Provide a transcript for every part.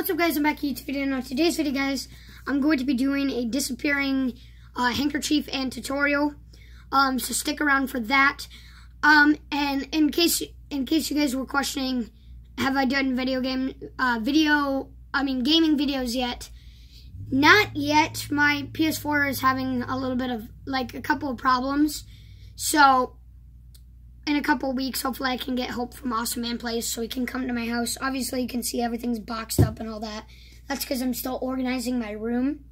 what's up, guys? I'm back here to video. Now, today's video, guys, I'm going to be doing a disappearing handkerchief and tutorial. So stick around for that. And in case you guys were questioning, have I done gaming videos yet? Not yet. My PS4 is having a little bit of a couple of problems. So in a couple of weeks, hopefully I can get help from Awesome Man Plays so he can come to my house. Obviously, you can see everything's boxed up and all that. That's because I'm still organizing my room.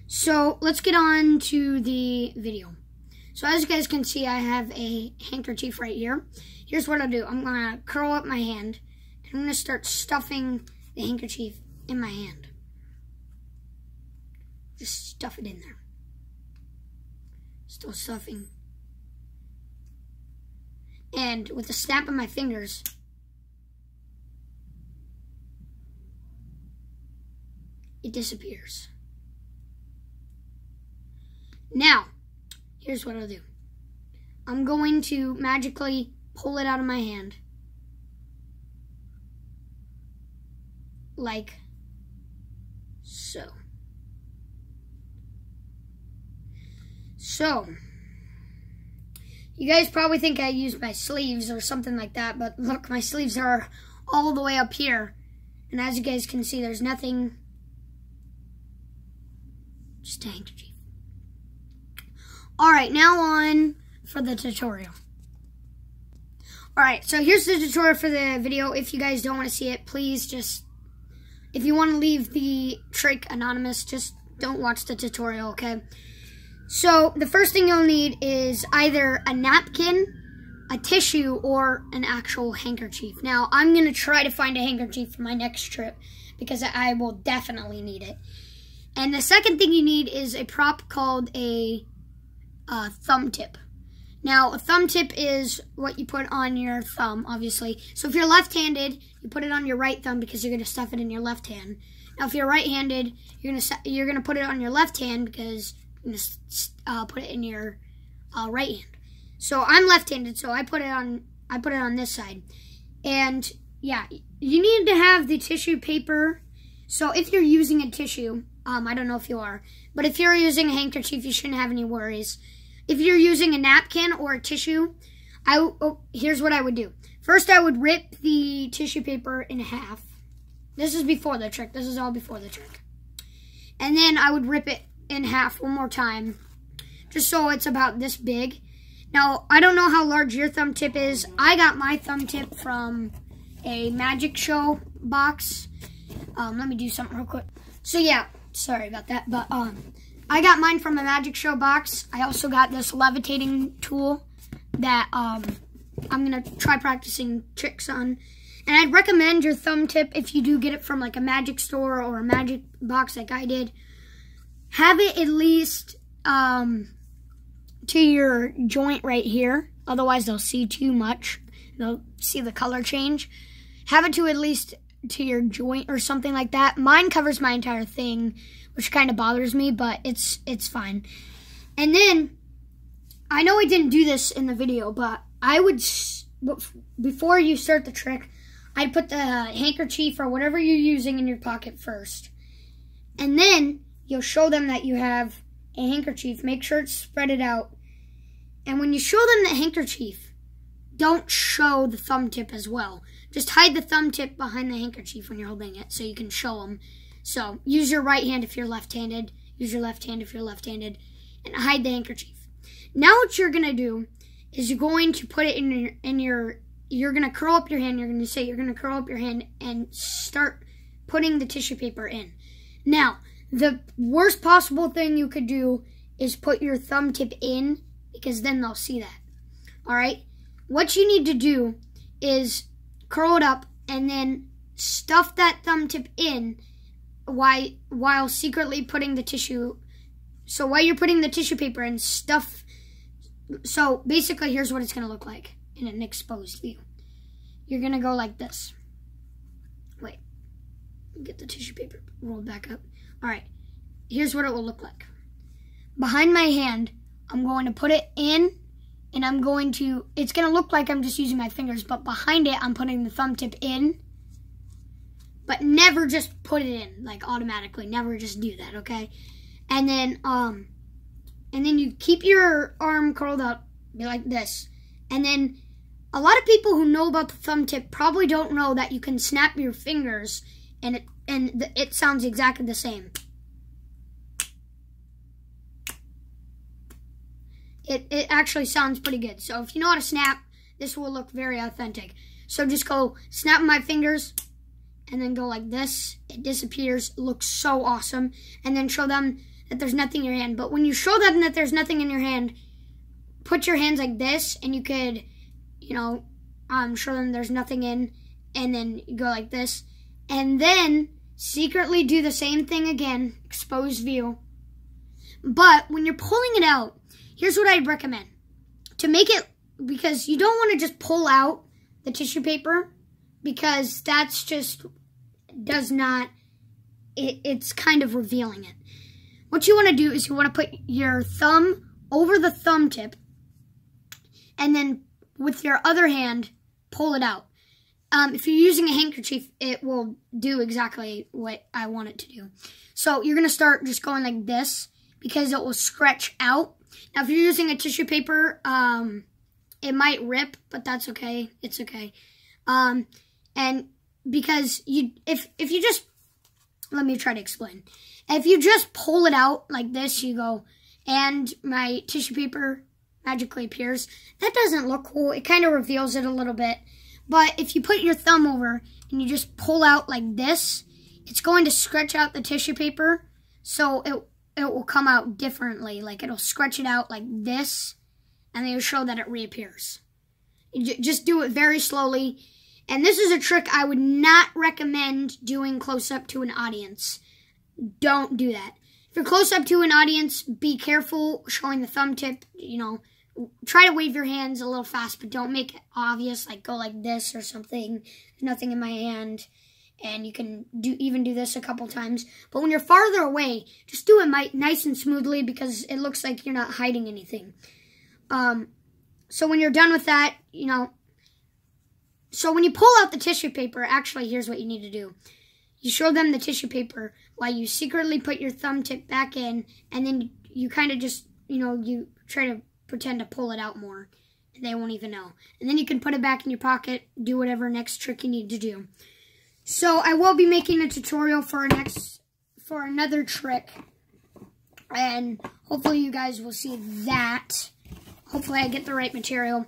So let's get on to the video. So as you guys can see, I have a handkerchief right here. Here's what I'll do. I'm going to curl up my hand, and I'm going to start stuffing the handkerchief in my hand. Just stuff it in there. Still stuffing. And with a snap of my fingers, it disappears. Now, here's what I'll do. I'm going to magically pull it out of my hand. Like so. So, you guys probably think I used my sleeves or something like that, but look, my sleeves are all the way up here. And as you guys can see, there's nothing, just a handkerchief. Alright, now on for the tutorial. Alright, so here's the tutorial for the video. If you guys don't want to see it, please just, if you want to leave the trick anonymous, just don't watch the tutorial, okay? So, the first thing you'll need is either a napkin, a tissue, or an actual handkerchief. Now, I'm going to try to find a handkerchief for my next trip because I will definitely need it. And the second thing you need is a prop called a thumb tip. Now, a thumb tip is what you put on your thumb, obviously. So, if you're left-handed, you put it on your right thumb because you're going to stuff it in your left hand. Now, if you're right-handed, you're going to put it on your left hand because put it in your right hand. So I'm left-handed, so I put it on this side. And yeah, you need to have the tissue paper. So if you're using a tissue, I don't know if you are, but if you're using a handkerchief, you shouldn't have any worries. If you're using a napkin or a tissue, here's what I would do. First, I would rip the tissue paper in half. This is before the trick. This is all before the trick. And then I would rip it in half one more time, just so it's about this big. Now, I don't know how large your thumb tip is. I got my thumb tip from a magic show box. Let me do something real quick. So yeah, sorry about that, but I got mine from a magic show box. I also got this levitating tool that I'm gonna try practicing tricks on. And I'd recommend your thumb tip if you do get it from like a magic store or a magic box like I did. Have it at least to your joint right here. Otherwise, they'll see too much. They'll see the color change. Have it to at least to your joint or something like that. Mine covers my entire thing, which kind of bothers me, but it's fine. And then, I know I didn't do this in the video, but I would, before you start the trick, I'd put the handkerchief or whatever you're using in your pocket first. And then, you'll show them that you have a handkerchief. Make sure it's spread it out. And when you show them the handkerchief, don't show the thumb tip as well. Just hide the thumb tip behind the handkerchief when you're holding it so you can show them. So use your right hand if you're left-handed. Use your left hand if you're left-handed. And hide the handkerchief. Now what you're going to do is you're going to put it you're going to curl up your hand. You're going to curl up your hand and start putting the tissue paper in. Now, the worst possible thing you could do is put your thumb tip in, because then they'll see that. Alright? What you need to do is curl it up and then stuff that thumb tip in while secretly putting the tissue. So while you're putting the tissue paper in, stuff. So basically, here's what it's going to look like in an exposed view. You're going to go like this. Wait. Get the tissue paper rolled back up. Alright, here's what it will look like. Behind my hand, I'm going to put it in, and it's going to look like I'm just using my fingers, but behind it, I'm putting the thumb tip in. but never just put it in, like, automatically. Never just do that, okay? And then you keep your arm curled up, be like this. And then a lot of people who know about the thumb tip probably don't know that you can snap your fingers, and it sounds exactly the same. It actually sounds pretty good. So if you know how to snap, this will look very authentic. So just go snap my fingers and then go like this. It disappears. It looks so awesome. And then show them that there's nothing in your hand. But when you show them that there's nothing in your hand, put your hands like this, and you could, you know, show them there's nothing in, and then you go like this. And then secretly do the same thing again, exposed view. But when you're pulling it out, here's what I'd recommend. To make it, because you don't want to just pull out the tissue paper, because that's just, does not, it's kind of revealing it. What you want to do is you want to put your thumb over the thumb tip, and then with your other hand, pull it out. If you're using a handkerchief, it will do exactly what I want it to do. So you're going to start just going like this, because it will stretch out. Now, if you're using a tissue paper, it might rip, but that's okay. It's okay. And because if you just, let me try to explain. If you just pull it out like this, you go, and my tissue paper magically appears. That doesn't look cool. It kind of reveals it a little bit. But if you put your thumb over and you just pull out like this, it's going to stretch out the tissue paper, so it will come out differently. Like, it'll stretch it out like this, and then it'll show that it reappears. You just do it very slowly. And this is a trick I would not recommend doing close up to an audience. Don't do that. If you're close up to an audience, be careful showing the thumb tip. You know, try to wave your hands a little fast, but don't make it obvious. Like, go like this or something. There's nothing in my hand. And you can even do this a couple times. But when you're farther away, just do it nice and smoothly, because it looks like you're not hiding anything. So when you're done with that, you know, so when you pull out the tissue paper, actually, here's what you need to do. You show them the tissue paper while you secretly put your thumb tip back in, and then you kind of just, you know, you try to pretend to pull it out more. And they won't even know. And then you can put it back in your pocket, do whatever next trick you need to do. So I will be making a tutorial for another trick, and hopefully you guys will see that. Hopefully I get the right material.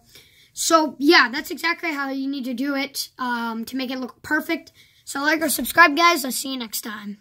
So yeah, that's exactly how you need to do it to make it look perfect. So like or subscribe, guys. I'll see you next time.